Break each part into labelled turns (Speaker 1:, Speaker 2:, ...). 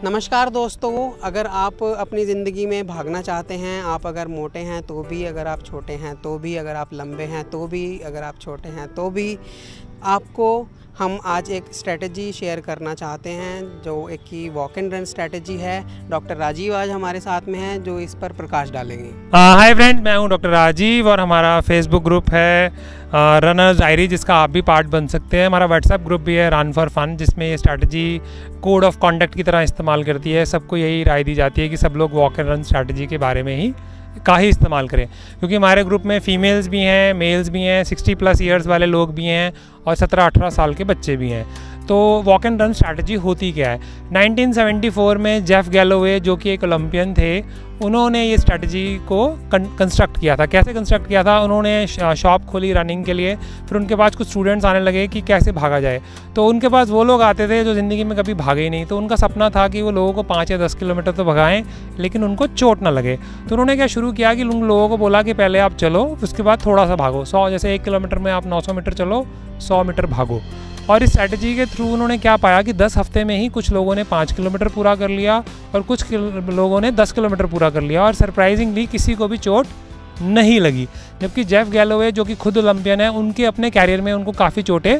Speaker 1: नमस्कार दोस्तों, अगर आप अपनी ज़िंदगी में भागना चाहते हैं, आप अगर मोटे हैं तो भी, अगर आप छोटे हैं तो भी, अगर आप लंबे हैं तो भी, अगर आप छोटे हैं तो भी, आपको हम आज एक स्ट्रेटजी शेयर करना चाहते हैं जो एक की वॉक एंड रन स्ट्रेटजी है। डॉक्टर राजीव आज हमारे साथ में हैं जो इस पर प्रकाश डालेंगे।
Speaker 2: हाय फ्रेंड, मैं हूं डॉक्टर राजीव और हमारा फेसबुक ग्रुप है रनर्स डायरी, जिसका आप भी पार्ट बन सकते हैं। हमारा व्हाट्सएप ग्रुप भी है रन फॉर फन, जिसमें ये स्ट्रैटेजी कोड ऑफ कॉन्डक्ट की तरह इस्तेमाल करती है। सबको यही राय दी जाती है कि सब लोग वॉक एंड रन स्ट्रैटेजी के बारे में ही इस्तेमाल करें, क्योंकि हमारे ग्रुप में फीमेल्स भी हैं, मेल्स भी हैं, 60+ ईयर्स वाले लोग भी हैं और 17-18 साल के बच्चे भी हैं। तो वॉक एंड रन स्ट्रैटेजी होती क्या है? 1974 में जेफ गैलोवे, जो कि एक ओलंपियन थे, उन्होंने ये स्ट्रैटेजी को कंस्ट्रक्ट किया था। कैसे कंस्ट्रक्ट किया था? उन्होंने शॉप खोली रनिंग के लिए। फिर उनके पास कुछ स्टूडेंट्स आने लगे कि कैसे भागा जाए। तो उनके पास वो लोग आते थे जो ज़िंदगी में कभी भागे ही नहीं। तो उनका सपना था कि वो लोगों को 5 या 10 किलोमीटर तो भगाएं, लेकिन उनको चोट ना लगे। तो उन्होंने क्या शुरू किया कि उन लोगों को बोला कि पहले आप चलो, उसके बाद थोड़ा सा भागो। 100 जैसे 1 किलोमीटर में आप 900 मीटर चलो, 100 मीटर भागो। और इस स्ट्रैटेजी के थ्रू उन्होंने क्या पाया कि 10 हफ्ते में ही कुछ लोगों ने 5 किलोमीटर पूरा कर लिया और कुछ लोगों ने 10 किलोमीटर पूरा कर लिया, और सरप्राइजिंगली किसी को भी चोट नहीं लगी। जबकि जेफ गैलोवे, जो कि खुद ओलंपियन है, उनके अपने कैरियर में उनको काफ़ी चोटें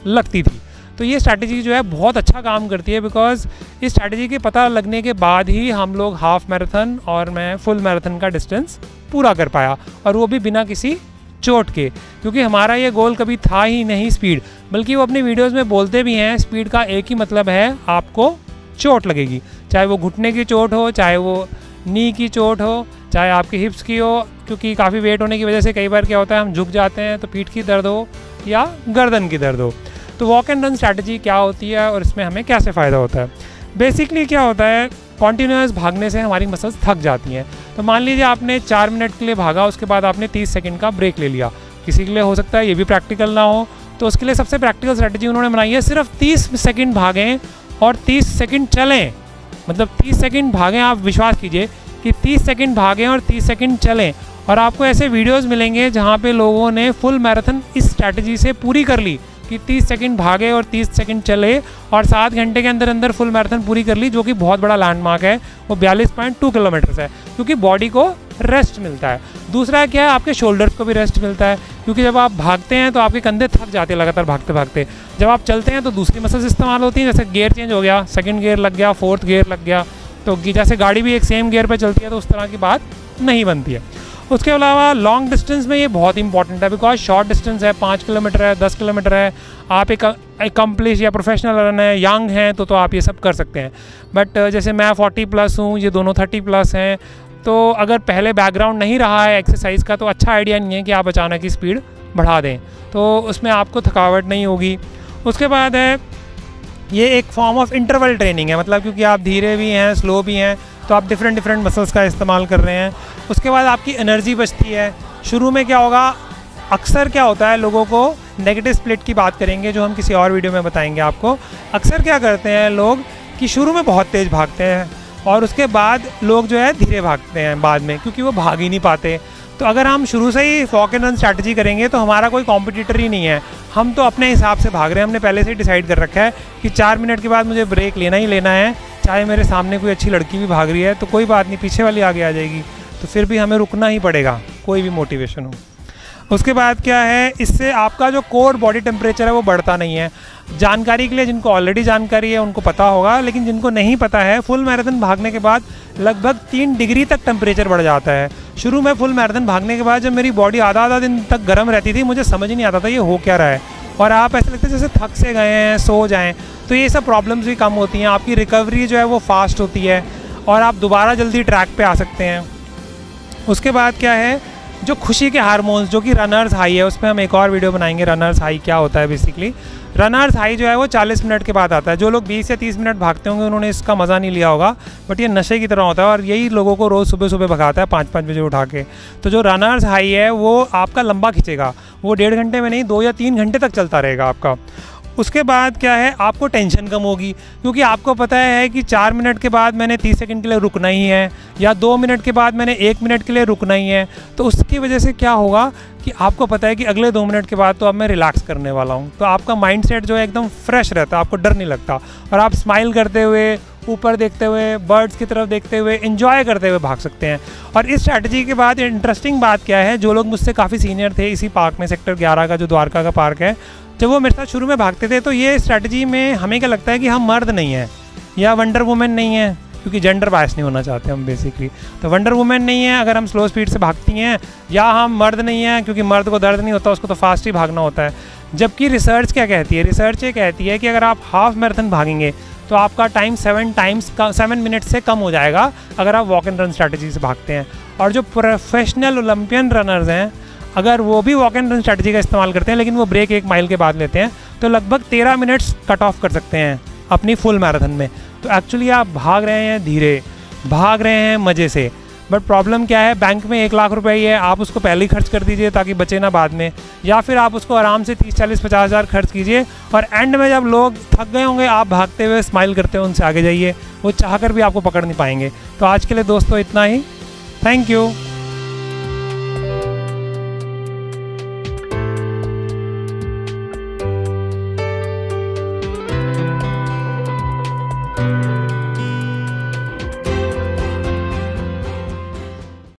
Speaker 2: लगती थी। तो ये स्ट्रैटेजी जो है बहुत अच्छा काम करती है, बिकॉज इस स्ट्रैटेजी के पता लगने के बाद ही हम लोग हाफ मैराथन और मैं फुल मैराथन का डिस्टेंस पूरा कर पाया, और वो भी बिना किसी चोट के। क्योंकि हमारा ये गोल कभी था ही नहीं स्पीड, बल्कि वो अपनी वीडियोस में बोलते भी हैं स्पीड का एक ही मतलब है, आपको चोट लगेगी। चाहे वो घुटने की चोट हो, चाहे वो नी की चोट हो, चाहे आपकी हिप्स की हो, क्योंकि काफ़ी वेट होने की वजह से कई बार क्या होता है, हम झुक जाते हैं तो पीठ की दर्द हो या गर्दन की दर्द हो। तो वॉक एंड रन स्ट्रैटेजी क्या होती है और इसमें हमें कैसे फ़ायदा होता है? बेसिकली क्या होता है, कॉन्टीन्यूअस भागने से हमारी मसल्स थक जाती हैं। तो मान लीजिए आपने 4 मिनट के लिए भागा, उसके बाद आपने 30 सेकंड का ब्रेक ले लिया। किसी के लिए हो सकता है ये भी प्रैक्टिकल ना हो, तो उसके लिए सबसे प्रैक्टिकल स्ट्रैटेजी उन्होंने बनाई है, सिर्फ 30 सेकंड भागें और 30 सेकंड चलें। मतलब 30 सेकंड भागें, आप विश्वास कीजिए कि 30 सेकंड भागें और 30 सेकंड चलें, और आपको ऐसे वीडियोस मिलेंगे जहाँ पे लोगों ने फुल मैराथन इस स्ट्रैटेजी से पूरी कर ली कि 30 सेकंड भागे और 30 सेकंड चले और 7 घंटे के अंदर अंदर फुल मैराथन पूरी कर ली, जो कि बहुत बड़ा लैंडमार्क है। वो 42.2 किलोमीटर है, क्योंकि बॉडी को रेस्ट मिलता है। दूसरा क्या है, आपके शोल्डर्स को भी रेस्ट मिलता है, क्योंकि जब आप भागते हैं तो आपके कंधे थक जाते हैं लगातार भागते भागते। जब आप चलते हैं तो दूसरी मसल्स इस्तेमाल होती हैं, जैसे गियर चेंज हो गया, सेकंड गियर लग गया, 4th गियर लग गया, तो जैसे गाड़ी भी एक सेम गियर पर चलती है, तो उस तरह की बात नहीं बनती है। उसके अलावा लॉन्ग डिस्टेंस में ये बहुत इंपॉर्टेंट है, बिकॉज शॉर्ट डिस्टेंस है, 5 किलोमीटर है, 10 किलोमीटर है, आप एक अकम्प्लिश या प्रोफेशनल रन है, यंग हैं, तो आप ये सब कर सकते हैं। बट जैसे मैं 40+ हूँ, ये दोनों 30+ हैं, तो अगर पहले बैकग्राउंड नहीं रहा है एक्सरसाइज का, तो अच्छा आइडिया नहीं है कि आप अचानक ही स्पीड बढ़ा दें, तो उसमें आपको थकावट नहीं होगी। उसके बाद है, ये एक फॉर्म ऑफ इंटरवल ट्रेनिंग है, मतलब क्योंकि आप धीरे भी हैं, स्लो भी हैं, तो आप डिफरेंट मसल्स का इस्तेमाल कर रहे हैं। उसके बाद आपकी एनर्जी बचती है। शुरू में क्या होगा, अक्सर क्या होता है, लोगों को नेगेटिव स्प्लिट की बात करेंगे जो हम किसी और वीडियो में बताएंगे आपको। अक्सर क्या करते हैं लोग कि शुरू में बहुत तेज़ भागते हैं और उसके बाद लोग जो है धीरे भागते हैं बाद में, क्योंकि वो भाग ही नहीं पाते। तो अगर हम शुरू से ही वॉक एंड रन स्ट्रैटेजी करेंगे तो हमारा कोई कॉम्पिटिटर ही नहीं है, हम तो अपने हिसाब से भाग रहे हैं। हमने पहले से ही डिसाइड कर रखा है कि 4 मिनट के बाद मुझे ब्रेक लेना ही लेना है, चाहे मेरे सामने कोई अच्छी लड़की भी भाग रही है तो कोई बात नहीं, पीछे वाली आगे आ जाएगी, तो फिर भी हमें रुकना ही पड़ेगा, कोई भी मोटिवेशन हो। उसके बाद क्या है, इससे आपका जो कोर बॉडी टेम्परेचर है वो बढ़ता नहीं है। जानकारी के लिए, जिनको ऑलरेडी जानकारी है उनको पता होगा, लेकिन जिनको नहीं पता है, फुल मैराथन भागने के बाद लगभग 3 डिग्री तक टेम्परेचर बढ़ जाता है। शुरू में फुल मैराथन भागने के बाद जब मेरी बॉडी आधा दिन तक गर्म रहती थी, मुझे समझ नहीं आता था ये हो क्या रहा है, और आप ऐसे लगता है जैसे थक से गए हैं, सो जाएं। तो ये सब प्रॉब्लम्स भी कम होती हैं, आपकी रिकवरी जो है वो फास्ट होती है और आप दोबारा जल्दी ट्रैक पे आ सकते हैं। उसके बाद क्या है, जो खुशी के हार्मोन्स, जो कि रनर्स हाई है, उस पर हम एक और वीडियो बनाएंगे, रनर्स हाई क्या होता है। बेसिकली रनर्स हाई जो है वो 40 मिनट के बाद आता है। जो लोग 20 या 30 मिनट भागते होंगे उन्होंने इसका मज़ा नहीं लिया होगा, बट ये नशे की तरह होता है और यही लोगों को रोज़ सुबह सुबह भगाता है 5-5 बजे उठा के। तो जो रनर्स हाई है वो आपका लंबा खींचेगा, वो 1.5 घंटे में नहीं, 2 या 3 घंटे तक चलता रहेगा आपका। उसके बाद क्या है, आपको टेंशन कम होगी, क्योंकि आपको पता है कि 4 मिनट के बाद मैंने 30 सेकंड के लिए रुकना ही है, या 2 मिनट के बाद मैंने 1 मिनट के लिए रुकना ही है। तो उसकी वजह से क्या होगा कि आपको पता है कि अगले 2 मिनट के बाद तो अब मैं रिलैक्स करने वाला हूँ। तो आपका माइंडसेट जो है एकदम फ्रेश रहता है, आपको डर नहीं लगता और आप स्माइल करते हुए ऊपर देखते हुए, बर्ड्स की तरफ देखते हुए, एंजॉय करते हुए भाग सकते हैं। और इस स्ट्रैटेजी के बाद इंटरेस्टिंग बात क्या है, जो लोग मुझसे काफ़ी सीनियर थे इसी पार्क में, सेक्टर 11 का जो द्वारका का पार्क है, जब वो मेरे साथ शुरू में भागते थे तो ये स्ट्रैटेजी में हमें क्या लगता है कि हम मर्द नहीं हैं या वंडर वुमेन नहीं है, क्योंकि जेंडर बायस नहीं होना चाहते हम बेसिकली। तो वंडर वुमेन नहीं है अगर हम स्लो स्पीड से भागती हैं, या हम मर्द नहीं हैं क्योंकि मर्द को दर्द नहीं होता, उसको तो फास्ट ही भागना होता है। जबकि रिसर्च क्या कहती है, रिसर्च ये कहती है कि अगर आप हाफ मैराथन भागेंगे तो आपका टाइम 7 मिनट से कम हो जाएगा अगर आप वॉक एंड रन स्ट्रैटेजी से भागते हैं। और जो प्रोफेशनल ओलंपियन रनर्स हैं, अगर वो भी वॉक एंड रन स्ट्रैटेजी का इस्तेमाल करते हैं लेकिन वो ब्रेक 1 माइल के बाद लेते हैं, तो लगभग 13 मिनट्स कट ऑफ कर सकते हैं अपनी फुल मैराथन में। तो एक्चुअली आप भाग रहे हैं धीरे, भाग रहे हैं मज़े से, बट प्रॉब्लम क्या है, बैंक में 1 लाख रुपए ही है, आप उसको पहले ही खर्च कर दीजिए ताकि बचे ना बाद में, या फिर आप उसको आराम से 30, 40, 50 हज़ार खर्च कीजिए और एंड में जब लोग थक गए होंगे आप भागते हुए स्माइल करते हुए उनसे आगे जाइए, वो चाह कर भी आपको पकड़ नहीं पाएंगे। तो आज के लिए दोस्तों इतना ही, थैंक यू।